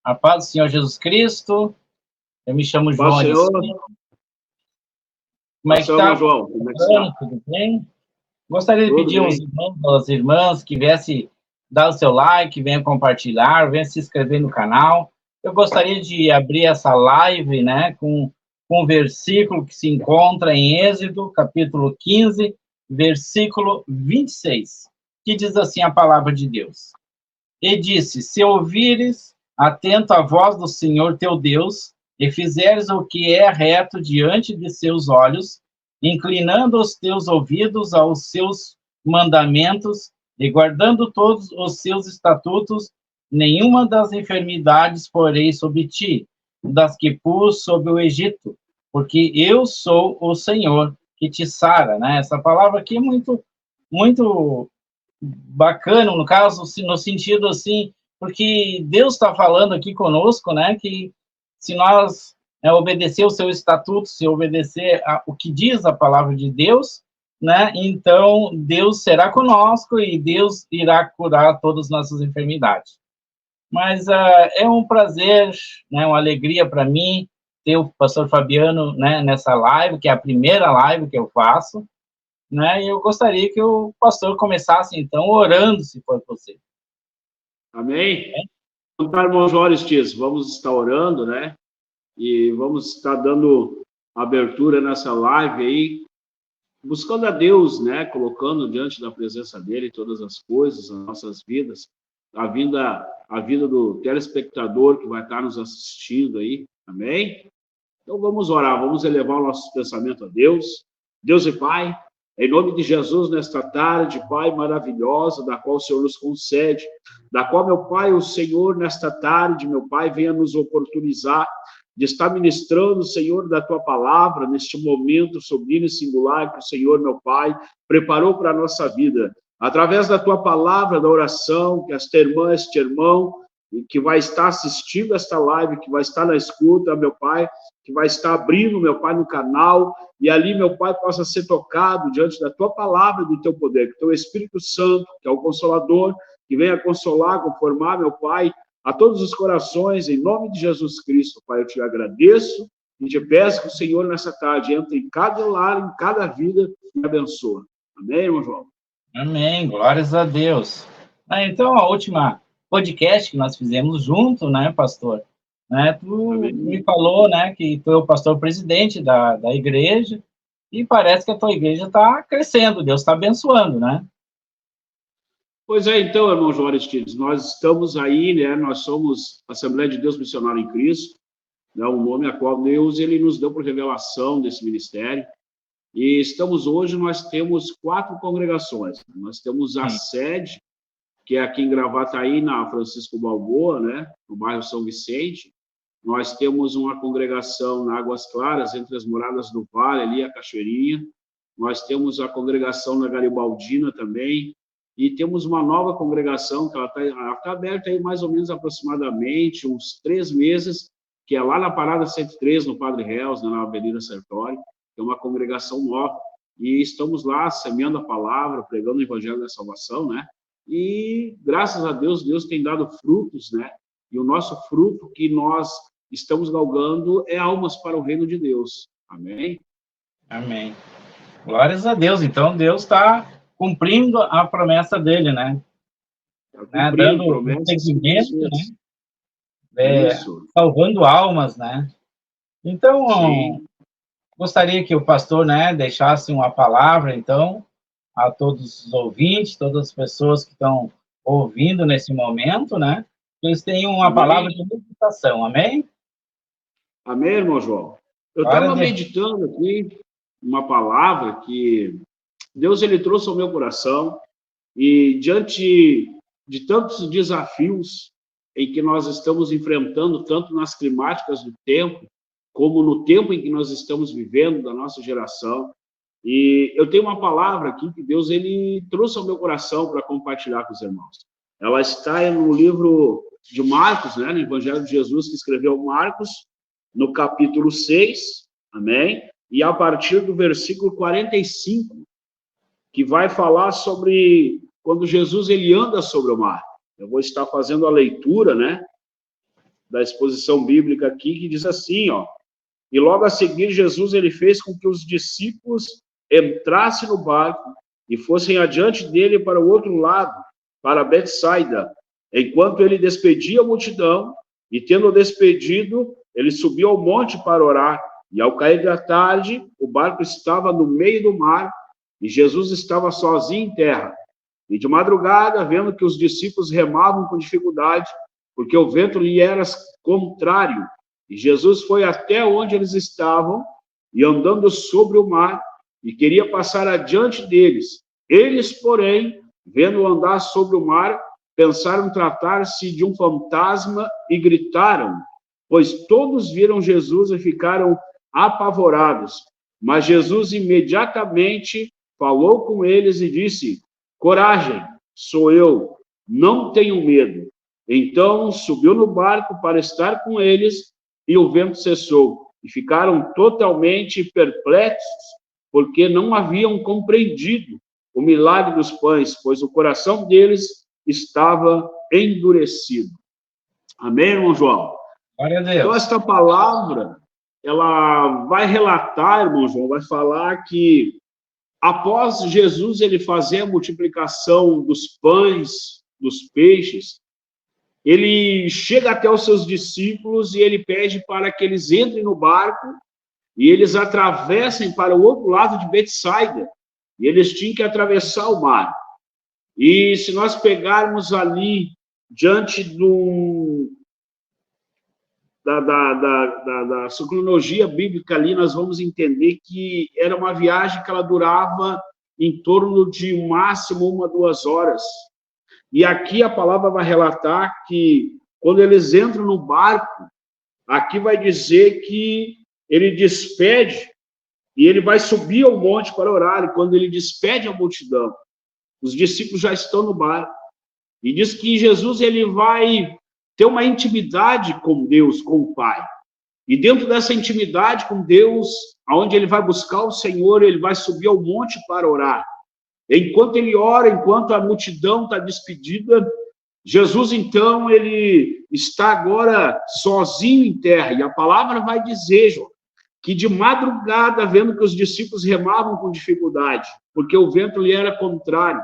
A paz do Senhor Jesus Cristo. Eu me chamo João. Paz, Senhor. Como é que está? João, como é que está? Tudo bem? Gostaria de Tudo pedir bem. aos irmãos, às irmãs, que viessem dar o seu like, venham compartilhar, venham se inscrever no canal. Eu gostaria de abrir essa live, né, com um versículo que se encontra em Êxodo, capítulo 15, versículo 26, que diz assim a palavra de Deus. E disse, se ouvires atento a voz do Senhor teu Deus, e fizeres o que é reto diante de seus olhos, inclinando os teus ouvidos aos seus mandamentos, e guardando todos os seus estatutos, nenhuma das enfermidades porei sobre ti, das que pus sobre o Egito, porque eu sou o Senhor que te sara, né? Essa palavra aqui é muito bacana, no caso, no sentido assim, porque Deus está falando aqui conosco, né, que se nós obedecer o seu estatuto, se obedecer o que diz a palavra de Deus, né, então Deus será conosco e Deus irá curar todas as nossas enfermidades. Mas é um prazer, né, uma alegria para mim ter o pastor Fabiano, né, nessa live, que é a primeira live que eu faço, né? E eu gostaria que o pastor começasse, então, orando, se for possível. Amém? Então, irmão João Aristides, vamos estar orando, né? E vamos estar dando abertura nessa live aí, buscando a Deus, né? Colocando diante da presença dele todas as coisas, as nossas vidas, a vida do telespectador que vai estar nos assistindo aí, amém? Então, vamos orar, vamos elevar o nosso pensamento a Deus. Deus e Pai, em nome de Jesus, nesta tarde, Pai, maravilhosa, da qual o Senhor nos concede, da qual, meu Pai, o Senhor, nesta tarde, meu Pai, venha nos oportunizar de estar ministrando, Senhor, da Tua palavra, neste momento sublime e singular que o Senhor, meu Pai, preparou para a nossa vida. Através da Tua palavra, da oração, que esta irmã, este irmão, que vai estar assistindo esta live, que vai estar na escuta, meu Pai, que vai estar abrindo, meu Pai, no canal, e ali, meu Pai, possa ser tocado diante da Tua palavra e do Teu poder, que Teu Espírito Santo, que é o Consolador, que venha consolar, conformar, meu Pai, a todos os corações, em nome de Jesus Cristo, Pai, eu te agradeço e te peço que o Senhor, nessa tarde, entre em cada lar, em cada vida e abençoa. Amém, irmão João? Amém, glórias a Deus. Então, a última podcast que nós fizemos junto, né, pastor? Né, tu Amém. me falou, né, que tu é o pastor presidente da igreja, e parece que a tua igreja está crescendo, Deus está abençoando, né? Pois é, então, irmão João Aristides, nós estamos aí, né, nós somos Assembleia de Deus Missionário em Cristo, né, um nome a qual Deus, ele nos deu por revelação desse ministério, e estamos hoje, nós temos 4 congregações, nós temos a sede, que é aqui em Gravataí, na Francisco Balboa, né, no bairro São Vicente. Nós temos uma congregação na Águas Claras, entre as Moradas do Vale, ali a Cachoeirinha. Nós temos a congregação na Garibaldina também. E temos uma nova congregação, que ela está aberta aí mais ou menos aproximadamente uns 3 meses, que é lá na Parada 103, no Padre Reus, na Avenida Sertório, que é uma congregação nova. E estamos lá semeando a palavra, pregando o Evangelho da Salvação, né? E, graças a Deus, Deus tem dado frutos, né? E o nosso fruto que nós estamos galgando é almas para o reino de Deus. Amém? Amém. Glórias a Deus. Então, Deus está cumprindo a promessa dele, né? Tá Dando promessas, seguimento, né? Salvando almas, né? Então, sim. Gostaria que o pastor, né, deixasse uma palavra, então, a todos os ouvintes, todas as pessoas que estão ouvindo nesse momento, né, que eles tenham uma palavra de meditação, amém? Amém, irmão João? Eu estava meditando aqui uma palavra que Deus, ele trouxe ao meu coração, e diante de tantos desafios em que nós estamos enfrentando, tanto nas climáticas do tempo, como no tempo em que nós estamos vivendo, da nossa geração. E eu tenho uma palavra aqui que Deus, ele trouxe ao meu coração para compartilhar com os irmãos. Ela está no livro de Marcos, né, no Evangelho de Jesus, que escreveu Marcos, no capítulo 6, amém? E a partir do versículo 45, que vai falar sobre quando Jesus, ele anda sobre o mar. Eu vou estar fazendo a leitura, né, da exposição bíblica aqui, que diz assim, ó: e logo a seguir Jesus ele fez com que os discípulos entrassem no barco e fossem adiante dele para o outro lado, para Betsaida, enquanto ele despedia a multidão, e tendo despedido, ele subiu ao monte para orar, e ao cair da tarde, o barco estava no meio do mar, e Jesus estava sozinho em terra. E de madrugada, vendo que os discípulos remavam com dificuldade, porque o vento lhe era contrário, e Jesus foi até onde eles estavam, e andando sobre o mar, e queria passar adiante deles. Eles, porém, vendo-o andar sobre o mar, pensaram tratar-se de um fantasma e gritaram, pois todos viram Jesus e ficaram apavorados. Mas Jesus imediatamente falou com eles e disse: coragem, sou eu, não tenham medo. Então subiu no barco para estar com eles, e o vento cessou, e ficaram totalmente perplexos, porque não haviam compreendido o milagre dos pães, pois o coração deles estava endurecido. Amém, irmão João? Glória a Deus. Então, esta palavra, ela vai relatar, irmão João, vai falar que após Jesus ele fazer a multiplicação dos pães, dos peixes, ele chega até os seus discípulos e ele pede para que eles entrem no barco e eles atravessem para o outro lado de Betsaida. E eles tinham que atravessar o mar. E se nós pegarmos ali, diante da sua cronologia bíblica ali, nós vamos entender que era uma viagem que ela durava em torno de máximo 1 a 2 horas. E aqui a palavra vai relatar que quando eles entram no barco, aqui vai dizer que ele despede e ele vai subir ao monte para orar. E quando ele despede a multidão, os discípulos já estão no barco. E diz que Jesus ele vai ter uma intimidade com Deus, com o Pai. E dentro dessa intimidade com Deus, aonde ele vai buscar o Senhor, ele vai subir ao monte para orar. Enquanto ele ora, enquanto a multidão está despedida, Jesus, então, ele está agora sozinho em terra. E a palavra vai dizer, João, que de madrugada, vendo que os discípulos remavam com dificuldade, porque o vento lhe era contrário.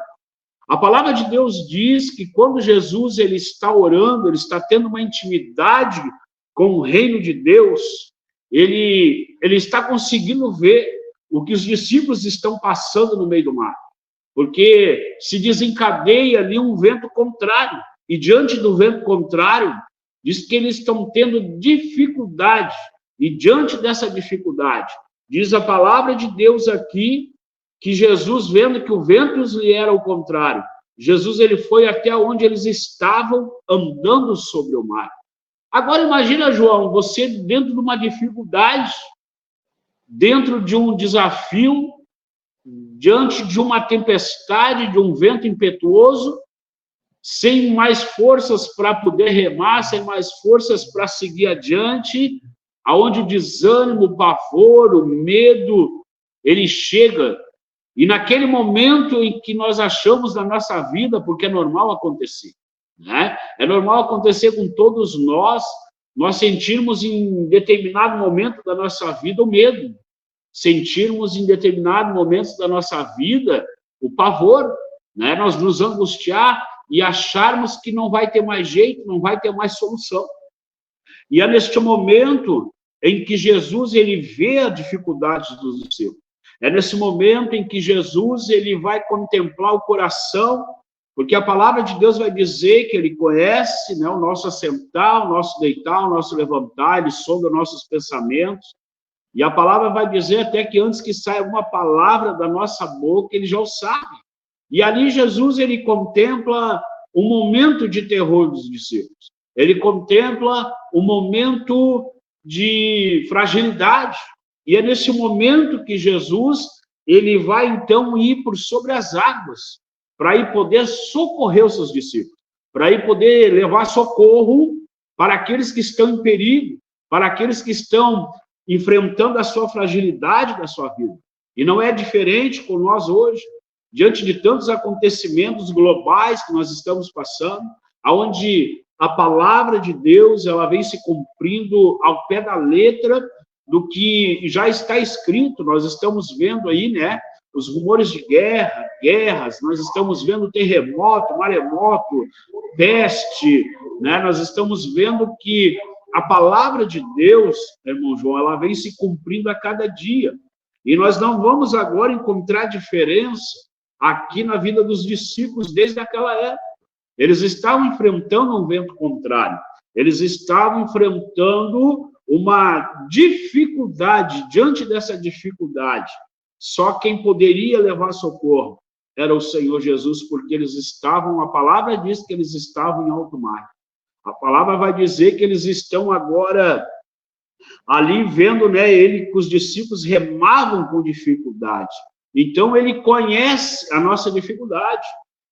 A palavra de Deus diz que quando Jesus ele está orando, ele está tendo uma intimidade com o reino de Deus, ele está conseguindo ver o que os discípulos estão passando no meio do mar. Porque se desencadeia ali um vento contrário. E diante do vento contrário, diz que eles estão tendo dificuldade. E diante dessa dificuldade, diz a palavra de Deus aqui, que Jesus, vendo que o vento lhe era ao contrário, Jesus ele foi até onde eles estavam andando sobre o mar. Agora imagina, João, você dentro de uma dificuldade, dentro de um desafio, diante de uma tempestade, de um vento impetuoso, sem mais forças para poder remar, sem mais forças para seguir adiante, aonde o desânimo, o pavor, o medo, ele chega. E naquele momento em que nós achamos na nossa vida, porque é normal acontecer, né? É normal acontecer com todos nós sentirmos em determinado momento da nossa vida o medo, sentirmos em determinado momento da nossa vida o pavor, né? Nós nos angustiar e acharmos que não vai ter mais jeito, não vai ter mais solução. E é neste momento em que Jesus ele vê a dificuldade dos seus. É nesse momento em que Jesus ele vai contemplar o coração, porque a palavra de Deus vai dizer que ele conhece, né, o nosso assentar, o nosso deitar, o nosso levantar, ele sonda nossos pensamentos. E a palavra vai dizer até que antes que saia uma palavra da nossa boca, ele já o sabe. E ali Jesus ele contempla um momento de terror dos discípulos. Ele contempla um momento de fragilidade. E é nesse momento que Jesus ele vai então ir por sobre as águas para ir poder socorrer os seus discípulos, para ir poder levar socorro para aqueles que estão em perigo, para aqueles que estão enfrentando a sua fragilidade da sua vida. E não é diferente com nós hoje, diante de tantos acontecimentos globais que nós estamos passando, onde a palavra de Deus, ela vem se cumprindo ao pé da letra do que já está escrito. Nós estamos vendo aí, né, os rumores de guerras, nós estamos vendo terremoto, maremoto, peste, né, nós estamos vendo que a palavra de Deus, irmão João, ela vem se cumprindo a cada dia. E nós não vamos agora encontrar diferença aqui na vida dos discípulos desde aquela época. Eles estavam enfrentando um vento contrário. Eles estavam enfrentando uma dificuldade. Diante dessa dificuldade, só quem poderia levar socorro era o Senhor Jesus, porque eles estavam, a palavra diz que eles estavam em alto mar. A palavra vai dizer que eles estão agora ali vendo, né, ele, que os discípulos remavam com dificuldade. Então, ele conhece a nossa dificuldade,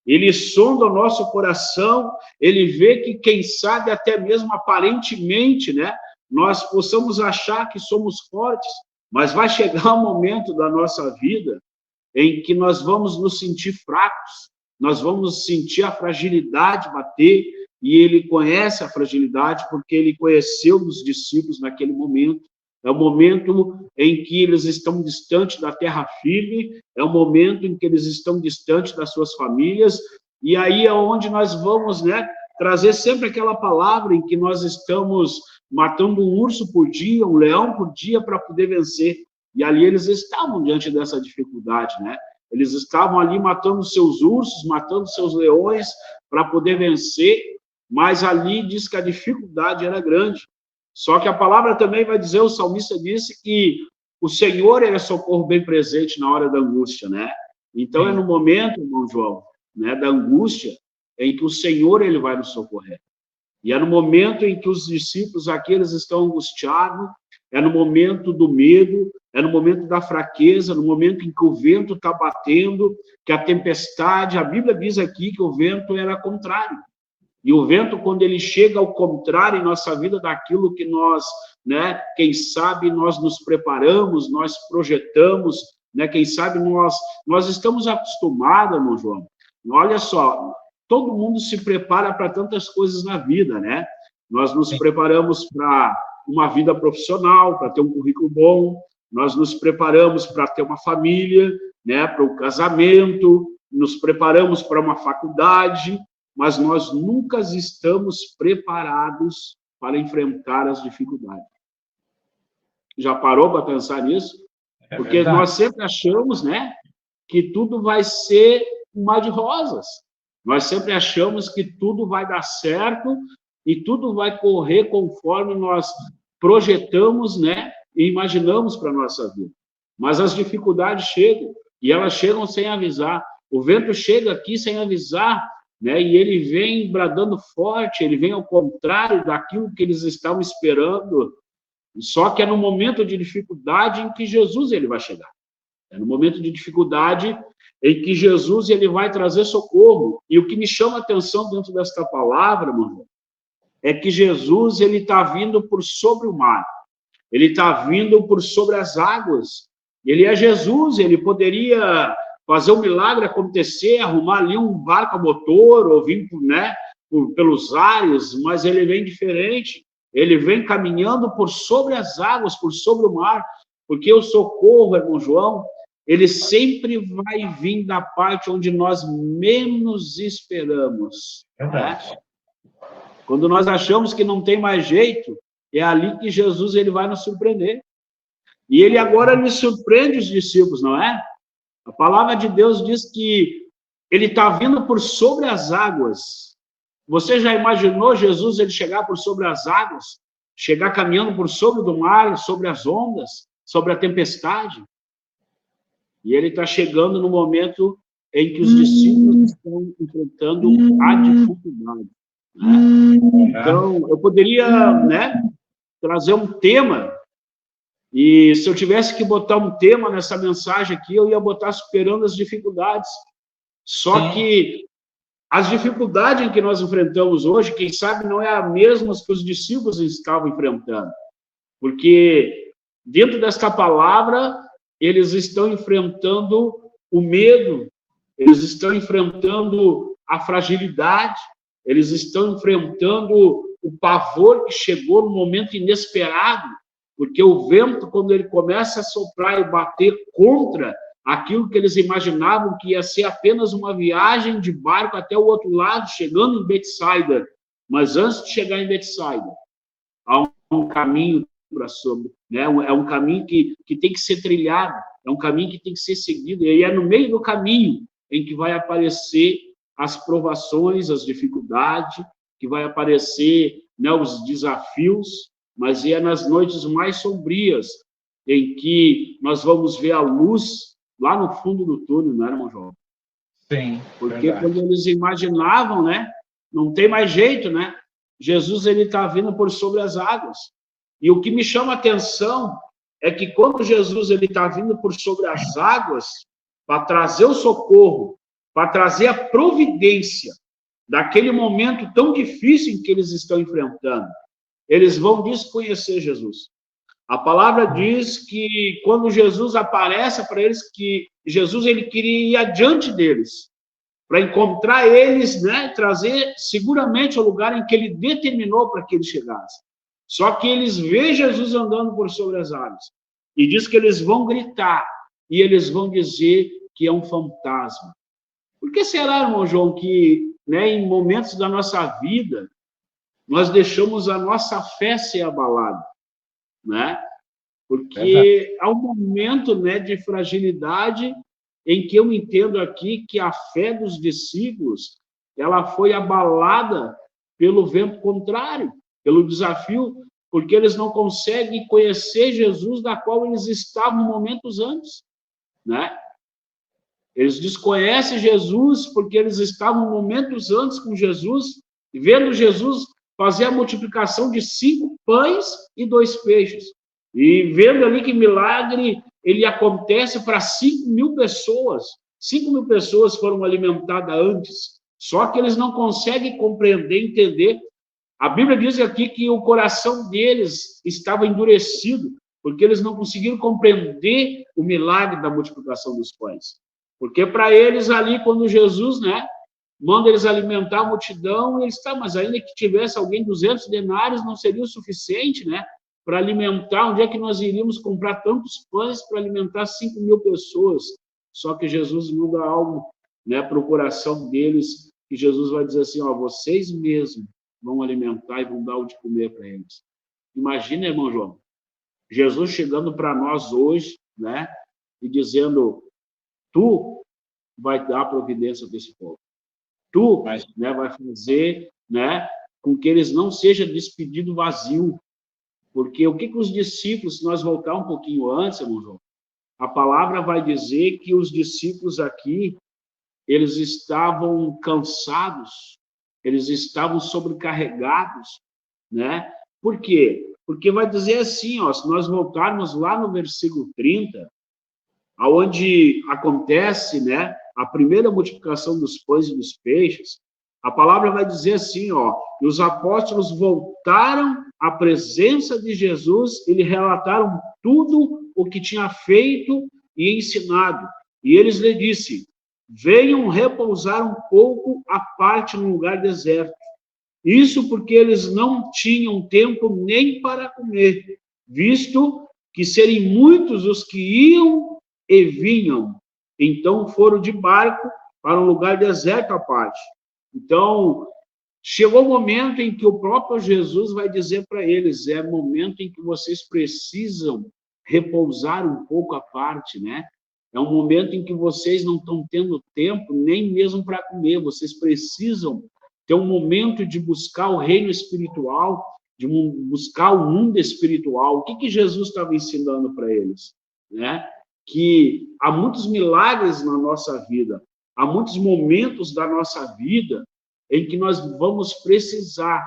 ele sonda o nosso coração, ele vê que, quem sabe, até mesmo aparentemente, né, nós possamos achar que somos fortes, mas vai chegar um momento da nossa vida em que nós vamos nos sentir fracos, nós vamos sentir a fragilidade bater, e ele conhece a fragilidade porque ele conheceu os discípulos naquele momento. É o momento em que eles estão distantes da terra firme, é o momento em que eles estão distantes das suas famílias, e aí é onde nós vamos, né, trazer sempre aquela palavra em que nós estamos matando um urso por dia, um leão por dia para poder vencer. E ali eles estavam diante dessa dificuldade, né? Eles estavam ali matando seus ursos, matando seus leões para poder vencer, mas ali diz que a dificuldade era grande. Só que a palavra também vai dizer, o salmista disse que o Senhor é socorro bem presente na hora da angústia, né? Então é no momento, irmão João, né, da angústia, em que o Senhor ele vai nos socorrer. E é no momento em que os discípulos aqui eles estão angustiados, é no momento do medo, é no momento da fraqueza, no momento em que o vento está batendo, que a tempestade, a Bíblia diz aqui que o vento era contrário. E o vento, quando ele chega ao contrário em nossa vida daquilo que nós, né, quem sabe nós nos preparamos, nós projetamos, né, quem sabe nós estamos acostumados, irmão João. Olha só, todo mundo se prepara para tantas coisas na vida, né? Nós nos preparamos para uma vida profissional, para ter um currículo bom, nós nos preparamos para ter uma família, né, para o casamento, nos preparamos para uma faculdade, mas nós nunca estamos preparados para enfrentar as dificuldades. Já parou para pensar nisso? Porque nós sempre achamos, né, que tudo vai ser um mar de rosas. Nós sempre achamos que tudo vai dar certo e tudo vai correr conforme nós projetamos, né, e imaginamos para a nossa vida. Mas as dificuldades chegam, e elas chegam sem avisar. O vento chega aqui sem avisar, né, e ele vem bradando forte, ele vem ao contrário daquilo que eles estavam esperando. Só que é no momento de dificuldade em que Jesus ele vai chegar. É no momento de dificuldade em que Jesus ele vai trazer socorro. E o que me chama a atenção dentro desta palavra, mano, é que Jesus ele está vindo por sobre o mar. Ele está vindo por sobre as águas. Ele é Jesus, ele poderia fazer um milagre acontecer, arrumar ali um barco a motor, ou vir, né, pelos ares, mas ele vem diferente. Ele vem caminhando por sobre as águas, por sobre o mar, porque o socorro, irmão João, ele sempre vai vir da parte onde nós menos esperamos. Verdade. Né? Quando nós achamos que não tem mais jeito, é ali que Jesus ele vai nos surpreender. E ele agora lhe surpreende os discípulos, não é? A palavra de Deus diz que ele está vindo por sobre as águas. Você já imaginou Jesus ele chegar por sobre as águas? Chegar caminhando por sobre do mar, sobre as ondas, sobre a tempestade? E ele está chegando no momento em que os discípulos estão enfrentando a dificuldade. Né? Então, eu poderia, né, trazer um tema, e se eu tivesse que botar um tema nessa mensagem aqui, eu ia botar superando as dificuldades. Só que as dificuldades em que nós enfrentamos hoje, quem sabe não é a mesma que os discípulos estavam enfrentando. Porque dentro desta palavra, eles estão enfrentando o medo, eles estão enfrentando a fragilidade, eles estão enfrentando o pavor que chegou no momento inesperado, porque o vento, quando ele começa a soprar e bater contra aquilo que eles imaginavam que ia ser apenas uma viagem de barco até o outro lado, chegando em Betsaida. Mas antes de chegar em Betsaida, há um caminho para sobre, né? É um caminho que tem que ser trilhado, é um caminho que tem que ser seguido, e é no meio do caminho em que vai aparecer as provações, as dificuldades, que vai aparecer, né, os desafios, mas é nas noites mais sombrias em que nós vamos ver a luz lá no fundo do túnel, não é, irmão João? Sim, porque verdade. quando eles imaginavam, né, não tem mais jeito, né? Jesus ele está vindo por sobre as águas. E o que me chama a atenção é que quando Jesus ele está vindo por sobre as águas para trazer o socorro, para trazer a providência daquele momento tão difícil em que eles estão enfrentando, eles vão desconhecer Jesus. A palavra diz que quando Jesus aparece para eles, que Jesus ele queria ir adiante deles, para encontrar eles, né, trazer seguramente ao lugar em que ele determinou para que eles chegassem. Só que eles veem Jesus andando por sobre as águas, e diz que eles vão gritar, e eles vão dizer que é um fantasma. Por que será, irmão João, que, né, em momentos da nossa vida, nós deixamos a nossa fé ser abalada, né? Porque há um momento, né, de fragilidade em que eu entendo aqui que a fé dos discípulos ela foi abalada pelo vento contrário, pelo desafio, porque eles não conseguem conhecer Jesus da qual eles estavam momentos antes, né? Eles desconhecem Jesus porque eles estavam momentos antes com Jesus, vendo Jesus fazer a multiplicação de 5 pães e 2 peixes. E vendo ali que milagre ele acontece para 5.000 pessoas. 5.000 pessoas foram alimentadas antes. Só que eles não conseguem compreender, entender. A Bíblia diz aqui que o coração deles estava endurecido, porque eles não conseguiram compreender o milagre da multiplicação dos pães. Porque para eles ali, quando Jesus, né, manda eles alimentar a multidão, eles estão, mas ainda que tivesse alguém 200 denários, não seria o suficiente, né, para alimentar. Onde é que nós iríamos comprar tantos pães para alimentar 5.000 pessoas? Só que Jesus manda algo, né, para o coração deles, que Jesus vai dizer assim, ó, vocês mesmos vão alimentar e vão dar o de comer para eles. Imagina, irmão João, Jesus chegando para nós hoje, né, e dizendo, tu vai dar providência desse povo. Tu, né, vai fazer, né, com que eles não sejam despedidos vazio. Porque o que os discípulos, se nós voltar um pouquinho antes, irmão João, a palavra vai dizer que os discípulos aqui, eles estavam cansados, eles estavam sobrecarregados, né? Por quê? Porque vai dizer assim, ó, se nós voltarmos lá no versículo 30, aonde acontece, né, a primeira multiplicação dos pães e dos peixes, a palavra vai dizer assim, ó, e os apóstolos voltaram à presença de Jesus e lhe relataram tudo o que tinha feito e ensinado. E eles lhe disseram, venham repousar um pouco à parte num lugar deserto. Isso porque eles não tinham tempo nem para comer, visto que serem muitos os que iam e vinham. Então foram de barco para um lugar deserto à parte. Então, chegou o momento em que o próprio Jesus vai dizer para eles, é momento em que vocês precisam repousar um pouco à parte, né? É um momento em que vocês não estão tendo tempo nem mesmo para comer, vocês precisam ter um momento de buscar o reino espiritual, de buscar o mundo espiritual. O que Jesus estava ensinando para eles, né? Que há muitos milagres na nossa vida, há muitos momentos da nossa vida em que nós vamos precisar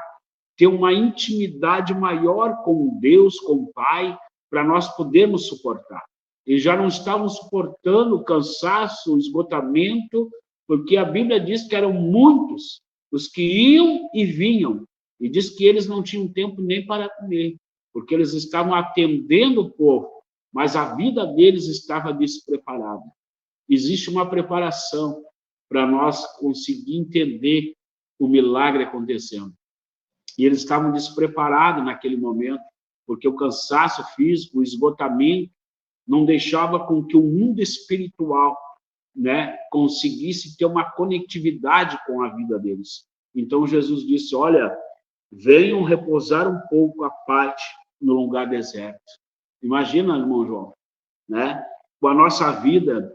ter uma intimidade maior com Deus, com o Pai, para nós podermos suportar. E já não estavam suportando o cansaço, o esgotamento, porque a Bíblia diz que eram muitos os que iam e vinham, e diz que eles não tinham tempo nem para comer, porque eles estavam atendendo o povo, mas a vida deles estava despreparada. Existe uma preparação para nós conseguir entender o milagre acontecendo. E eles estavam despreparados naquele momento, porque o cansaço físico, o esgotamento, não deixava com que o mundo espiritual, né, conseguisse ter uma conectividade com a vida deles. Então Jesus disse: olha, venham repousar um pouco à parte no lugar deserto. Imagina, irmão João, né? Com a nossa vida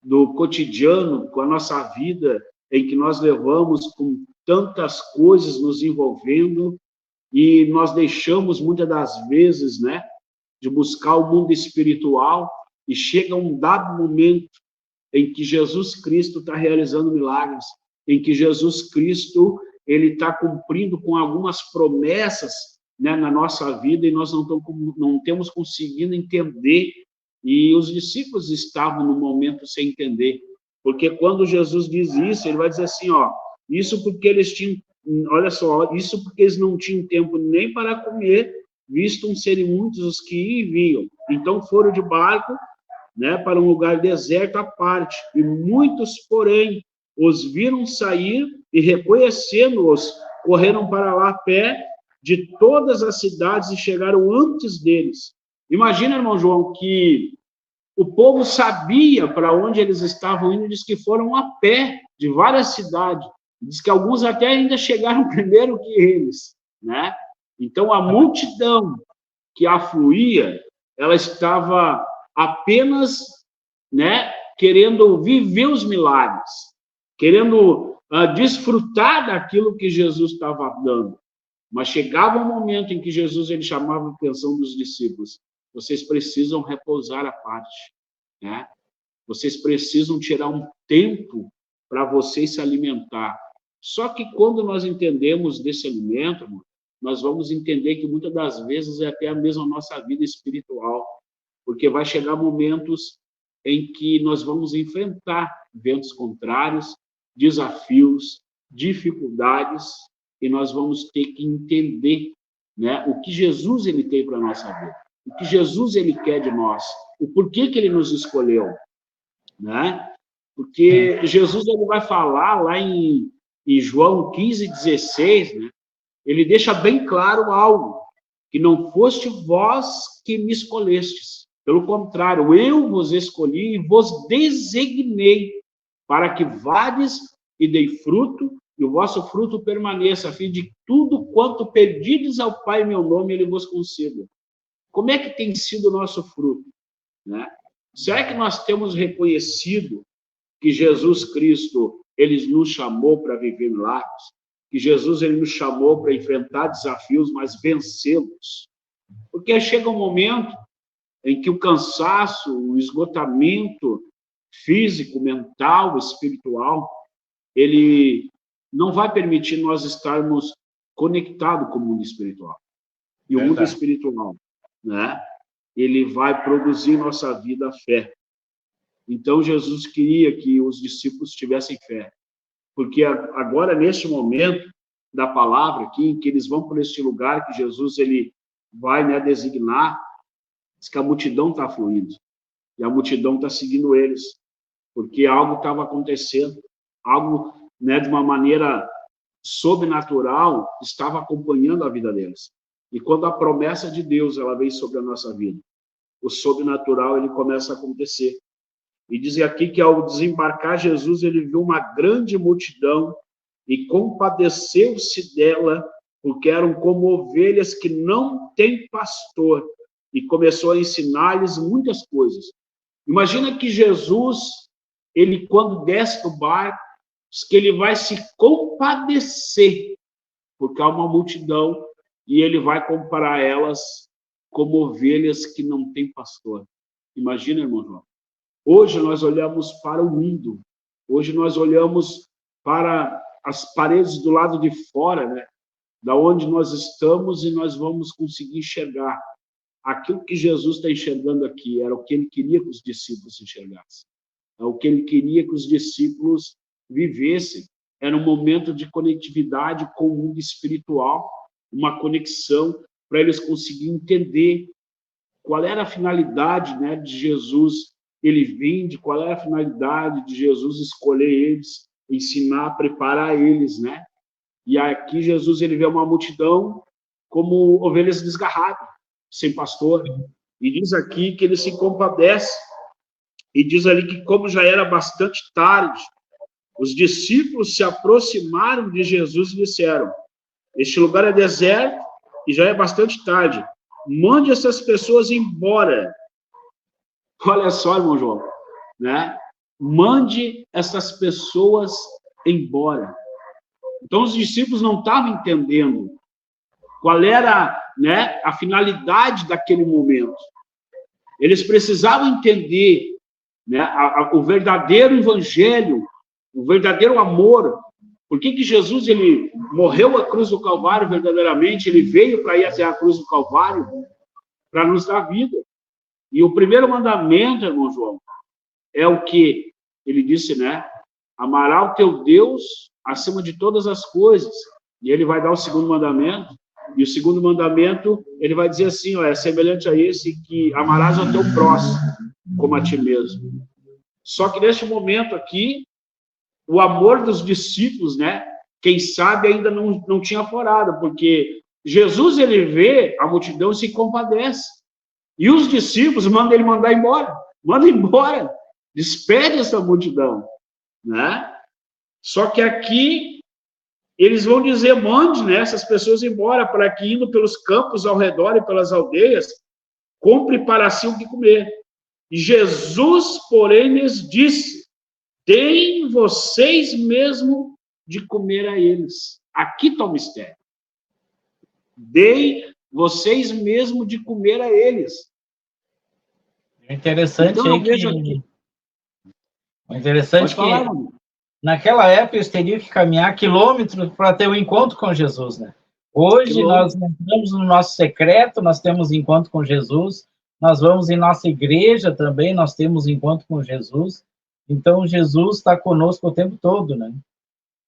do cotidiano, com a nossa vida em que nós levamos com tantas coisas nos envolvendo, e nós deixamos muitas das vezes, né, de buscar o mundo espiritual, e chega um dado momento em que Jesus Cristo está realizando milagres, em que Jesus Cristo ele está cumprindo com algumas promessas, né, na nossa vida, e nós não temos conseguido entender, e os discípulos estavam no momento sem entender, porque quando Jesus diz isso, ele vai dizer assim, ó, isso porque eles tinham, olha só, isso porque eles não tinham tempo nem para comer, visto serem muitos os que iam e vinham. Então foram de barco, né, para um lugar deserto à parte, e muitos, porém, os viram sair e, reconhecendo-os, correram para lá a pé de todas as cidades e chegaram antes deles. Imagina, irmão João, que o povo sabia para onde eles estavam indo, diz que foram a pé de várias cidades, diz que alguns até ainda chegaram primeiro que eles, né? Então, a multidão que afluía, ela estava apenas, né, querendo viver os milagres, querendo desfrutar daquilo que Jesus estava dando. Mas chegava um momento em que Jesus ele chamava a atenção dos discípulos: vocês precisam repousar à parte, né? Vocês precisam tirar um tempo para vocês se alimentar. Só que quando nós entendemos desse alimento, nós vamos entender que muitas das vezes é até a mesma nossa vida espiritual, porque vai chegar momentos em que nós vamos enfrentar ventos contrários, desafios, dificuldades, e nós vamos ter que entender, né, o que Jesus ele tem para a nossa vida, o que Jesus ele quer de nós, o porquê que ele nos escolheu, né? Porque Jesus ele vai falar lá em João 15:16, né? Ele deixa bem claro algo, que não foste vós que me escolhestes, pelo contrário, eu vos escolhi e vos designei para que vades e dei fruto, e o vosso fruto permaneça, a fim de tudo quanto pedides ao Pai em meu nome, ele vos conceda. Como é que tem sido o nosso fruto, né? Será que nós temos reconhecido que Jesus Cristo, ele nos chamou para viver milagres? Que Jesus, ele nos chamou para enfrentar desafios, mas vencê-los? Porque chega um momento em que o cansaço, o esgotamento físico, mental, espiritual, ele não vai permitir nós estarmos conectados com o mundo espiritual. E o mundo espiritual, né, ele vai produzir em nossa vida a fé. Então, Jesus queria que os discípulos tivessem fé, porque agora, neste momento da palavra aqui, em que eles vão por este lugar que Jesus ele vai, né, designar, diz que a multidão está fluindo, e a multidão está seguindo eles, porque algo estava acontecendo, algo, né, de uma maneira sobrenatural estava acompanhando a vida deles. E quando a promessa de Deus ela vem sobre a nossa vida, o sobrenatural ele começa a acontecer. E diz aqui que ao desembarcar Jesus, ele viu uma grande multidão e compadeceu-se dela, porque eram como ovelhas que não têm pastor, e começou a ensinar-lhes muitas coisas. Imagina que Jesus, ele quando desce do barco, que ele vai se compadecer, porque há uma multidão, e ele vai comparar elas como ovelhas que não têm pastor. Imagina, irmão João. Hoje nós olhamos para o mundo, hoje nós olhamos para as paredes do lado de fora, né, da onde nós estamos, e nós vamos conseguir enxergar aquilo que Jesus está enxergando aqui. Era o que ele queria que os discípulos enxergassem, é o que ele queria que os discípulos vivessem. Era um momento de conectividade com o mundo espiritual, uma conexão para eles conseguirem entender qual era a finalidade, né, de Jesus ele vir, de qual era a finalidade de Jesus escolher eles, ensinar, preparar eles, né, E aqui Jesus ele vê uma multidão como ovelhas desgarradas, sem pastor. E diz aqui que ele se compadece. E diz ali que, como já era bastante tarde, os discípulos se aproximaram de Jesus e disseram: este lugar é deserto e já é bastante tarde. Mande essas pessoas embora. Olha só, irmão João, né? Mande essas pessoas embora. Então, os discípulos não estavam entendendo qual era, né, a finalidade daquele momento. Eles precisavam entender, né, o verdadeiro evangelho, o verdadeiro amor. Por que Jesus ele morreu à cruz do Calvário verdadeiramente? Ele veio para ir até a cruz do Calvário para nos dar vida. E o primeiro mandamento, irmão João, é o que ele disse, né? Amará o teu Deus acima de todas as coisas. E ele vai dar o segundo mandamento. E o segundo mandamento, ele vai dizer assim, ó, é semelhante a esse, que amarás ao teu próximo como a ti mesmo. Só que neste momento aqui, o amor dos discípulos, né? Quem sabe ainda não tinha aflorado, porque Jesus, ele vê a multidão e se compadece. E os discípulos mandam ele mandar embora. Manda embora. Despede essa multidão, né? Só que aqui eles vão dizer, mande, né, essas pessoas embora, para que, indo pelos campos ao redor e pelas aldeias, compre para si o que comer. E Jesus, porém, lhes disse: deem vocês mesmo de comer a eles. Aqui está o mistério. Deem vocês mesmo de comer a eles. É interessante então, aí que... É interessante falar, que naquela época eles teriam que caminhar quilômetros para ter um encontro com Jesus, né? Hoje nós entramos no nosso secreto, nós temos encontro com Jesus, nós vamos em nossa igreja também, nós temos encontro com Jesus. Então, Jesus está conosco o tempo todo, né?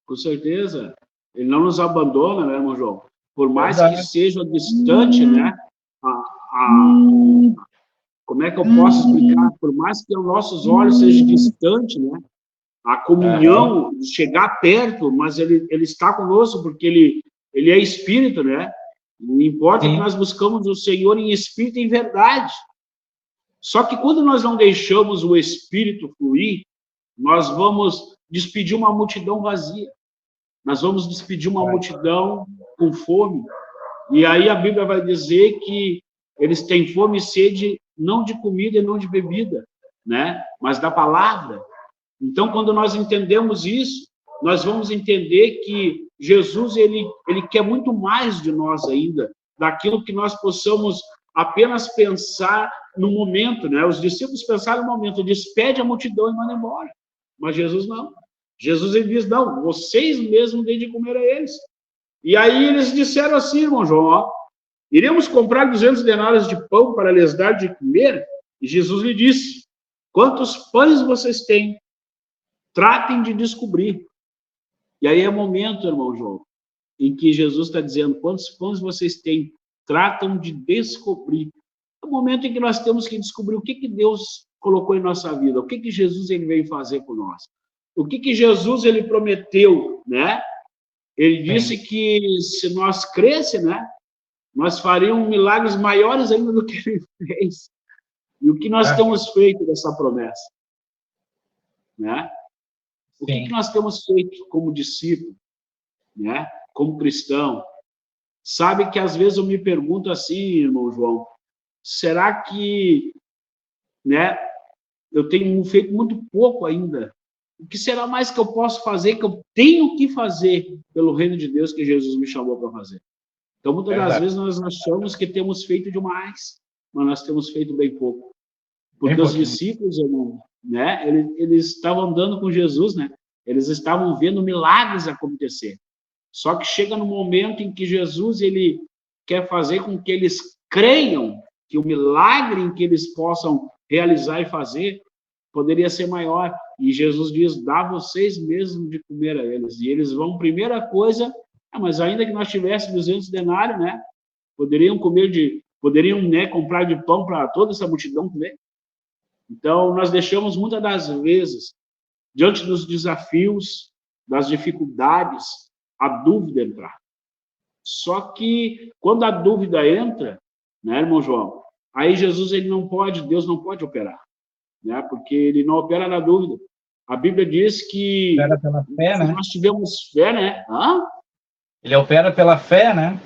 Com certeza. Ele não nos abandona, né, irmão João? Por mais que seja distante, né? Como é que eu posso explicar? Por mais que aos nossos olhos seja distante, né? A comunhão, chegar perto, mas ele está conosco, porque ele é espírito, né? Não importa que nós buscamos o Senhor em espírito e em verdade. Só que quando nós não deixamos o espírito fluir, nós vamos despedir uma multidão vazia. Nós vamos despedir uma multidão com fome. E aí a Bíblia vai dizer que eles têm fome e sede não de comida e não de bebida, né? Mas da palavra. Então, quando nós entendemos isso, nós vamos entender que Jesus, ele quer muito mais de nós ainda, daquilo que nós possamos apenas pensar no momento, né? Os discípulos pensaram no momento, despede a multidão e manda embora. Mas Jesus não. Jesus, ele diz, não, vocês mesmos têm de comer a eles. E aí eles disseram assim, irmão João, ó, iremos comprar 200 denários de pão para lhes dar de comer? E Jesus lhe disse, quantos pães vocês têm? Tratem de descobrir. E aí é o momento, irmão João, em que Jesus está dizendo, quantos pães vocês têm? Tratam de descobrir. É o momento em que nós temos que descobrir o que Deus colocou em nossa vida, o que Jesus ele veio fazer por nós. O que Jesus ele prometeu, né? Ele disse que se nós crescêssemos, né, nós faríamos milagres maiores ainda do que ele fez. E o que nós temos feito dessa promessa? Né? O que nós temos feito como discípulo, né? Como cristão? Sabe que às vezes eu me pergunto assim, irmão João, será que, né, eu tenho feito muito pouco ainda? O que será mais que eu posso fazer, que eu tenho que fazer pelo reino de Deus que Jesus me chamou para fazer? Então, muitas das vezes nós achamos que temos feito demais, mas nós temos feito bem pouco. Porque os discípulos, irmão, né, eles estavam andando com Jesus, né? Eles estavam vendo milagres acontecer. Só que chega no momento em que Jesus ele quer fazer com que eles creiam que o milagre em que eles possam realizar e fazer poderia ser maior. E Jesus diz, dá vocês mesmos de comer a eles. E eles vão, primeira coisa, mas ainda que nós tivéssemos 200 denários, né? Poderiam, né, comprar de pão para toda essa multidão comer. Então, nós deixamos muitas das vezes, diante dos desafios, das dificuldades, a dúvida entrar. Só que quando a dúvida entra, né, irmão João, aí Jesus, Deus não pode operar, né, porque ele não opera na dúvida. A Bíblia diz que Opera pela fé, né? nós tivemos fé, né? Ele opera pela fé, né?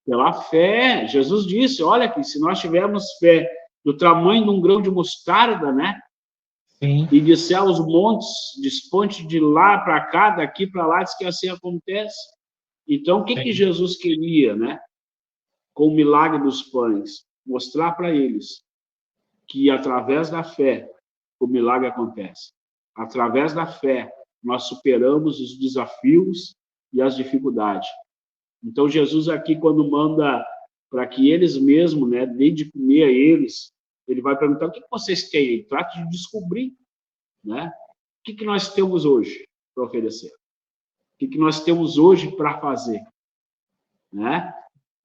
Pela fé. Jesus disse, olha aqui, se nós tivermos fé do tamanho de um grão de mostarda, né? Sim. E disser aos montes, desponte de lá para cá, daqui para lá, diz que assim acontece. Então, o que Jesus queria, né? Com o milagre dos pães? Mostrar para eles que através da fé o milagre acontece. Através da fé nós superamos os desafios e as dificuldades. Então, Jesus aqui, quando manda para que eles mesmos, né, deem de comer a eles, ele vai perguntar, o que vocês têm aí? Trate de descobrir, né? O que nós temos hoje para oferecer? O que nós temos hoje para fazer? Né?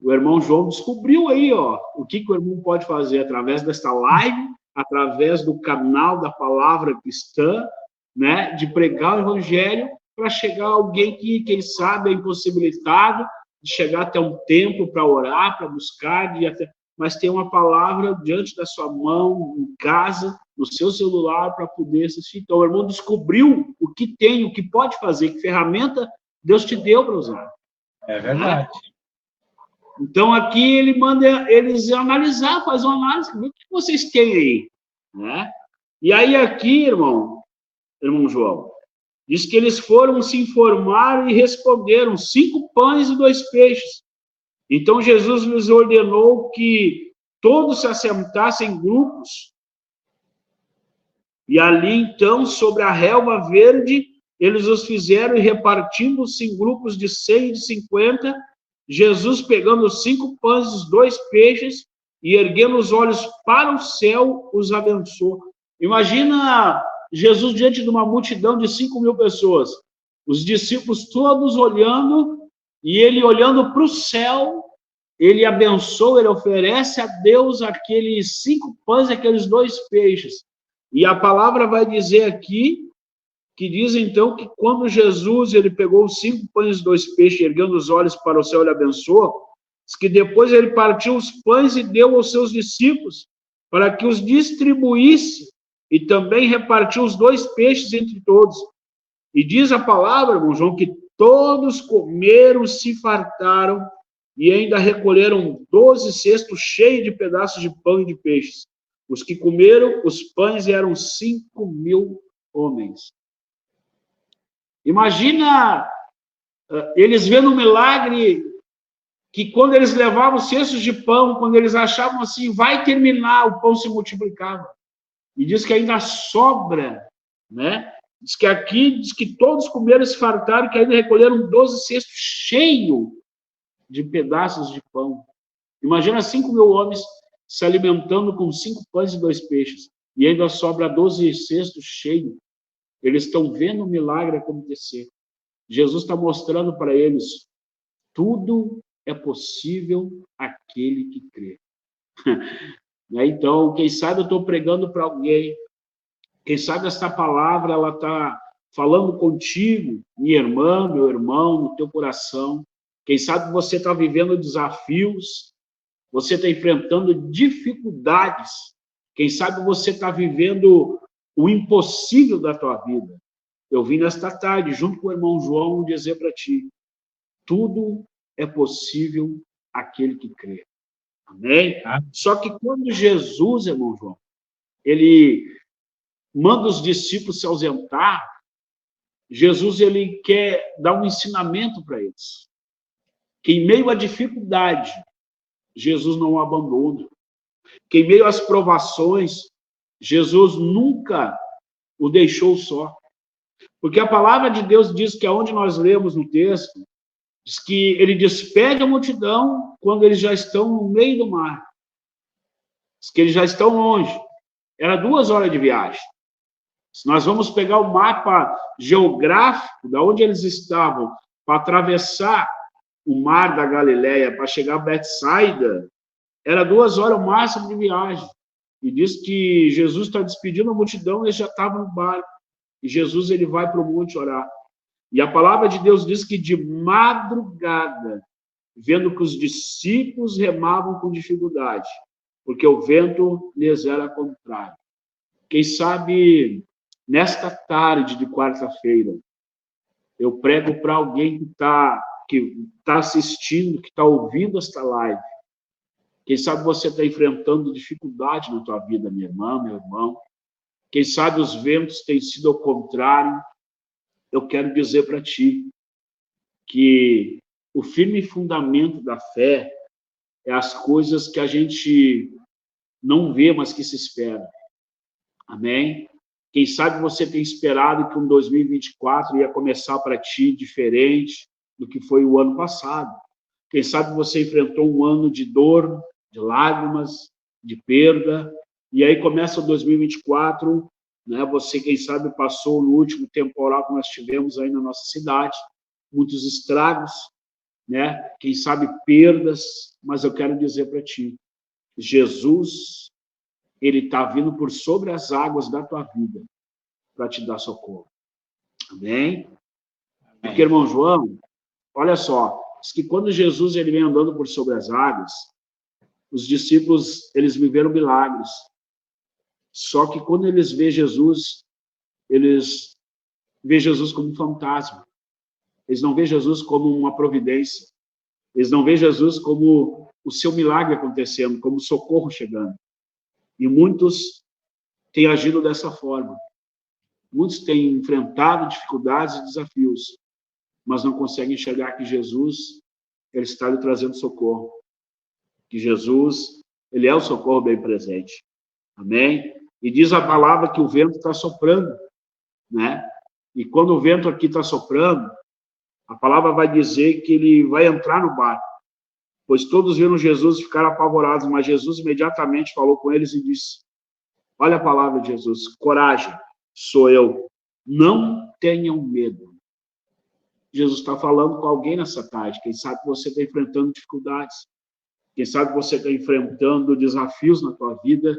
O irmão João descobriu aí, ó, o que o irmão pode fazer através desta live, através do canal da Palavra Cristã, né, de pregar o evangelho para chegar a alguém que, quem sabe, é impossibilitado de chegar até um templo para orar, para buscar, mas tem uma palavra diante da sua mão, em casa, no seu celular, para poder assistir. Então, o irmão descobriu o que tem, o que pode fazer, que ferramenta Deus te deu para usar. É verdade. Então, aqui ele manda eles analisar, fazer uma análise, o que vocês têm aí, né? E aí aqui, irmão João, diz que eles foram se informar e responderam 5 pães e 2 peixes. Então, Jesus lhes ordenou que todos se assentassem em grupos. E ali, então, sobre a relva verde, eles os fizeram e repartindo-se em grupos de 100 e de 50, Jesus, pegando os 5 pães e os 2 peixes, e erguendo os olhos para o céu, os abençoou. Imagina Jesus diante de uma multidão de 5.000 pessoas, os discípulos todos olhando, e ele olhando para o céu, ele abençoa, ele oferece a Deus aqueles 5 pães e aqueles 2 peixes. E a palavra vai dizer aqui, que diz então que quando Jesus ele pegou os 5 pães e 2 peixes, erguendo os olhos para o céu, ele abençoou, diz que depois ele partiu os pães e deu aos seus discípulos, para que os distribuísse, e também repartiu os 2 peixes entre todos. E diz a palavra, irmão João, que todos comeram, se fartaram, e ainda recolheram 12 cestos cheios de pedaços de pão e de peixes. Os que comeram os pães eram 5.000 homens. Imagina eles vendo um milagre, que quando eles levavam cestos de pão, quando eles achavam assim, vai terminar, o pão se multiplicava. E diz que ainda sobra, né? Diz que aqui, diz que todos comeram e se fartaram, que ainda recolheram 12 cestos cheios de pedaços de pão. Imagina 5.000 homens se alimentando com 5 pães e 2 peixes, e ainda sobra 12 cestos cheios. Eles estão vendo o milagre acontecer. Jesus está mostrando para eles, tudo é possível àquele que crê. Então, quem sabe eu estou pregando para alguém, quem sabe esta palavra ela está falando contigo, minha irmã, meu irmão, no teu coração. Quem sabe você está vivendo desafios, você está enfrentando dificuldades. Quem sabe você está vivendo o impossível da tua vida. Eu vim nesta tarde, junto com o irmão João, dizer para ti, tudo é possível àquele que crê. Amém? Só que quando Jesus, irmão João, ele manda os discípulos se ausentar, Jesus ele quer dar um ensinamento para eles. Que em meio à dificuldade, Jesus não o abandona. Que em meio às provações, Jesus nunca o deixou só. Porque a palavra de Deus diz que aonde nós lemos no texto, diz que ele despede a multidão quando eles já estão no meio do mar. Diz que eles já estão longe. Era 2 horas de viagem. Se nós vamos pegar o mapa geográfico de onde eles estavam para atravessar o mar da Galileia para chegar a Betsaida, era 2 horas o máximo de viagem. E diz que Jesus está despedindo a multidão e eles já estavam no barco. E Jesus ele vai para o monte orar. E a palavra de Deus diz que de madrugada, vendo que os discípulos remavam com dificuldade, porque o vento lhes era contrário. Quem sabe, nesta tarde de quarta-feira, eu prego para alguém que tá assistindo, que está ouvindo esta live. Quem sabe você está enfrentando dificuldade na tua vida, minha irmã, meu irmão. Quem sabe os ventos têm sido ao contrário. Eu quero dizer para ti que o firme fundamento da fé é as coisas que a gente não vê, mas que se espera. Amém? Quem sabe você tem esperado que um 2024 ia começar para ti diferente do que foi o ano passado. Quem sabe você enfrentou um ano de dor, de lágrimas, de perda, e aí começa o 2024, né? Você, quem sabe, passou no último temporal que nós tivemos aí na nossa cidade, muitos estragos, né? Quem sabe perdas, mas eu quero dizer para ti, Jesus, ele está vindo por sobre as águas da tua vida para te dar socorro. Amém? Porque, irmão João, olha só, diz que quando Jesus ele vem andando por sobre as águas, os discípulos, eles viveram milagres. Só que quando eles vê Jesus como um fantasma. Eles não vê Jesus como uma providência. Eles não vê Jesus como o seu milagre acontecendo, como o socorro chegando. E muitos têm agido dessa forma. Muitos têm enfrentado dificuldades e desafios, mas não conseguem enxergar que Jesus, ele está lhe trazendo socorro. Que Jesus, ele é o socorro bem presente. Amém? E diz a palavra que o vento está soprando, né? E quando o vento aqui está soprando, a palavra vai dizer que ele vai entrar no barco. Pois todos viram Jesus e ficaram apavorados, mas Jesus imediatamente falou com eles e disse, olha a palavra de Jesus, coragem, sou eu, não tenham medo. Jesus está falando com alguém nessa tarde, quem sabe você está enfrentando dificuldades, quem sabe você está enfrentando desafios na tua vida,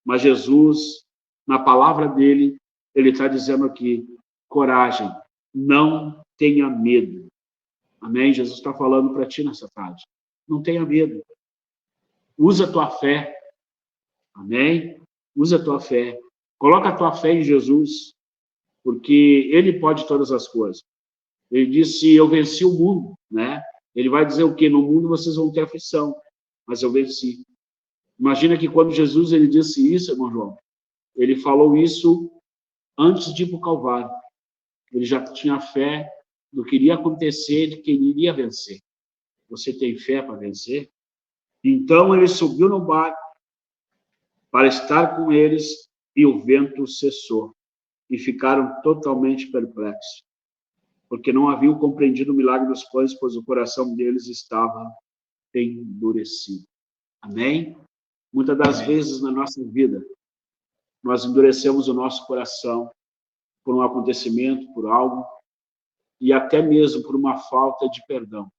mas Jesus, na palavra dele, ele está dizendo aqui, coragem, não tenha medo. Amém? Jesus está falando para ti nessa tarde. Não tenha medo. Usa a tua fé. Amém? Usa a tua fé. Coloca a tua fé em Jesus, porque ele pode todas as coisas. Ele disse, eu venci o mundo, né? Ele vai dizer o quê? No mundo vocês vão ter aflição, mas eu venci. Imagina que quando Jesus ele disse isso, irmão João, ele falou isso antes de ir para o Calvário. Ele já tinha fé do que iria acontecer, de que ele iria vencer. Você tem fé para vencer? Então ele subiu no barco para estar com eles e o vento cessou. E ficaram totalmente perplexos, porque não haviam compreendido o milagre dos pães, pois o coração deles estava endurecido. Amém? Muitas das vezes na nossa vida, nós endurecemos o nosso coração por um acontecimento, por algo, e até mesmo por uma falta de perdão,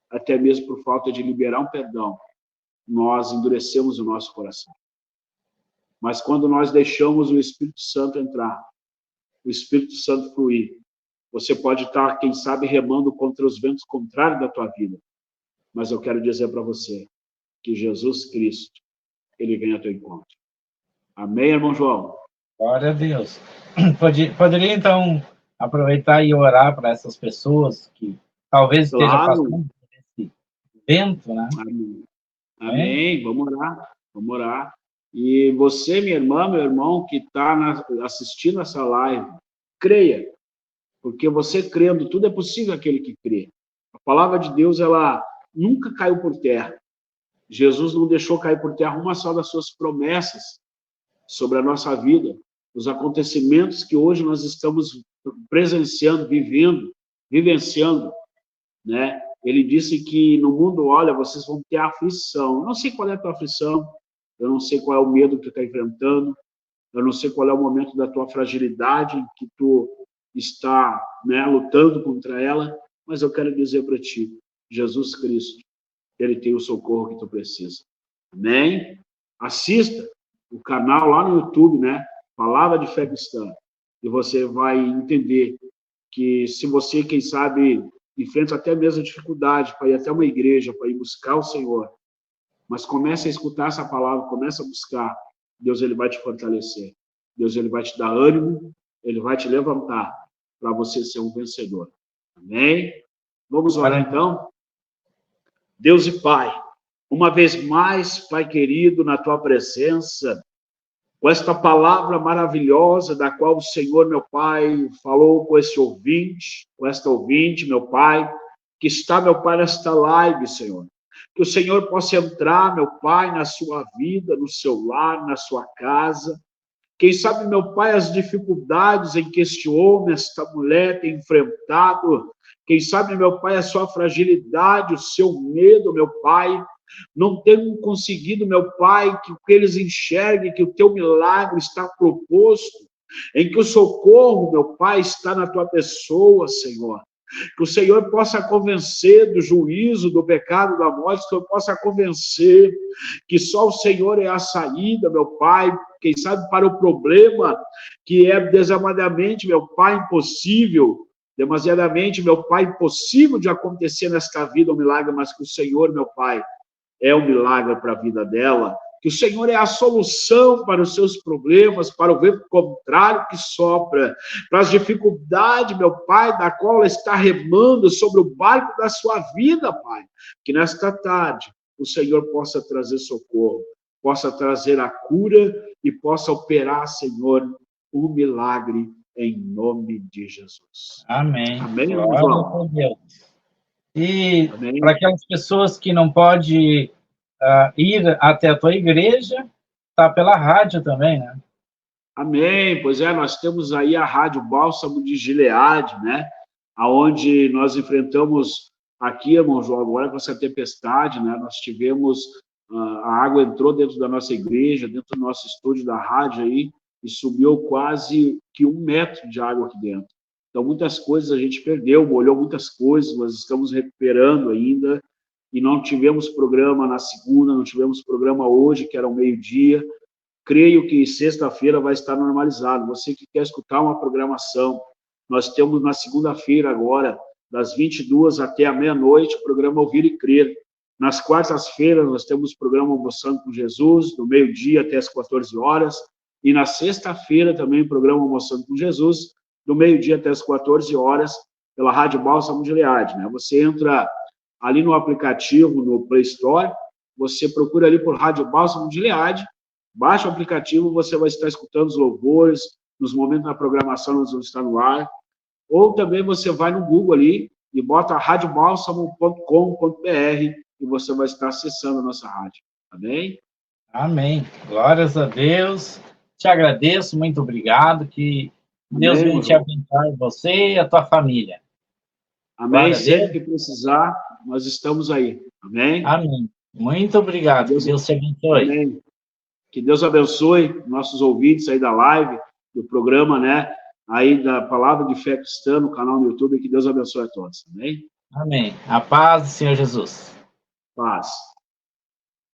até mesmo por falta de liberar um perdão, nós endurecemos o nosso coração. Mas quando nós deixamos o Espírito Santo entrar, o Espírito Santo fluir, você pode estar, quem sabe, remando contra os ventos contrários da tua vida, mas eu quero dizer para você que Jesus Cristo, ele vem ao teu encontro. Amém, irmão João? Glória a Deus. Poderia, então, aproveitar e orar para essas pessoas que talvez estejam passando por esse vento, né? Amém. Amém. Vamos orar. Vamos orar. E você, minha irmã, meu irmão, que está assistindo essa live, creia. Porque você crendo, tudo é possível aquele que crê. A palavra de Deus, ela nunca caiu por terra. Jesus não deixou cair por terra uma só das suas promessas sobre a nossa vida. Os acontecimentos que hoje nós estamos presenciando, vivenciando, né? Ele disse que no mundo, olha, vocês vão ter aflição. Eu não sei qual é a tua aflição, eu não sei qual é o medo que tu está enfrentando, eu não sei qual é o momento da tua fragilidade que tu está, né, lutando contra ela, mas eu quero dizer para ti, Jesus Cristo, ele tem o socorro que tu precisa. Amém? Assista o canal lá no YouTube, né? Palavra de Fé Cristã, e você vai entender que se você, quem sabe, enfrenta até mesmo a dificuldade para ir até uma igreja, para ir buscar o Senhor, mas comece a escutar essa palavra, comece a buscar, Deus ele vai te fortalecer, Deus ele vai te dar ânimo, ele vai te levantar para você ser um vencedor. Amém? Vamos orar então? Deus e Pai, uma vez mais, Pai querido, na tua presença, com esta palavra maravilhosa da qual o Senhor, meu Pai, falou com esse ouvinte, com esta ouvinte, meu Pai, que está, meu Pai, nesta live, Senhor. Que o Senhor possa entrar, meu Pai, na sua vida, no seu lar, na sua casa. Quem sabe, meu Pai, as dificuldades em que este homem, esta mulher tem enfrentado. Quem sabe, meu Pai, a sua fragilidade, o seu medo, meu Pai, não tenham conseguido, meu Pai, que eles enxerguem que o teu milagre está proposto, em que o socorro, meu Pai, está na tua pessoa, Senhor. Que o Senhor possa convencer do juízo, do pecado, da morte, que o Senhor possa convencer que só o Senhor é a saída, meu Pai, quem sabe para o problema que é demasiadamente, meu Pai, impossível, demasiadamente, meu Pai, impossível de acontecer nesta vida um milagre, mas que o Senhor, meu Pai, é um milagre para a vida dela, que o Senhor é a solução para os seus problemas, para o vento contrário que sopra, para as dificuldades, meu Pai, da qual ela está remando sobre o barco da sua vida, Pai. Que nesta tarde o Senhor possa trazer socorro, possa trazer a cura e possa operar, Senhor, o milagre em nome de Jesus. Amém. Amém, Glória a Deus. E amém. Para aquelas pessoas que não podem ir até a tua igreja, tá pela rádio também, né? Amém. Pois é, nós temos aí a Rádio Bálsamo de Gileade, né? Aonde nós enfrentamos aqui, irmão João, agora com essa tempestade, né? Nós tivemos, a água entrou dentro da nossa igreja, dentro do nosso estúdio da rádio aí, e subiu quase que 1 metro de água aqui dentro. Então, muitas coisas a gente perdeu, molhou muitas coisas, nós estamos recuperando ainda, e não tivemos programa na segunda, não tivemos programa hoje, que era o meio-dia. Creio que sexta-feira vai estar normalizado. Você que quer escutar uma programação, nós temos na segunda-feira agora, das 22 até a meia-noite, o programa Ouvir e Crer. Nas quartas-feiras nós temos o programa Almoçando com Jesus, do meio-dia até as 14 horas. E na sexta-feira também o programa Almoçando com Jesus, do meio-dia até as 14 horas, pela Rádio Bálsamo de Gileade, né? Você entra ali no aplicativo, no Play Store, você procura ali por Rádio Bálsamo de Gileade, baixa o aplicativo, você vai estar escutando os louvores, nos momentos da programação nós vamos estar no ar, ou também você vai no Google ali e bota radiobalsamo.com.br e você vai estar acessando a nossa rádio. Amém? Amém. Glórias a Deus. Te agradeço, muito obrigado, que Deus venha te abençoe, você e a tua família. Amém. Sempre que precisar, nós estamos aí. Amém? Amém. Muito obrigado. Que Deus te abençoe. Amém. Que Deus abençoe nossos ouvintes aí da live, do programa, né? Aí da Palavra de Fé Cristã, no canal no YouTube. Que Deus abençoe a todos. Amém? Amém. A paz do Senhor Jesus. Paz.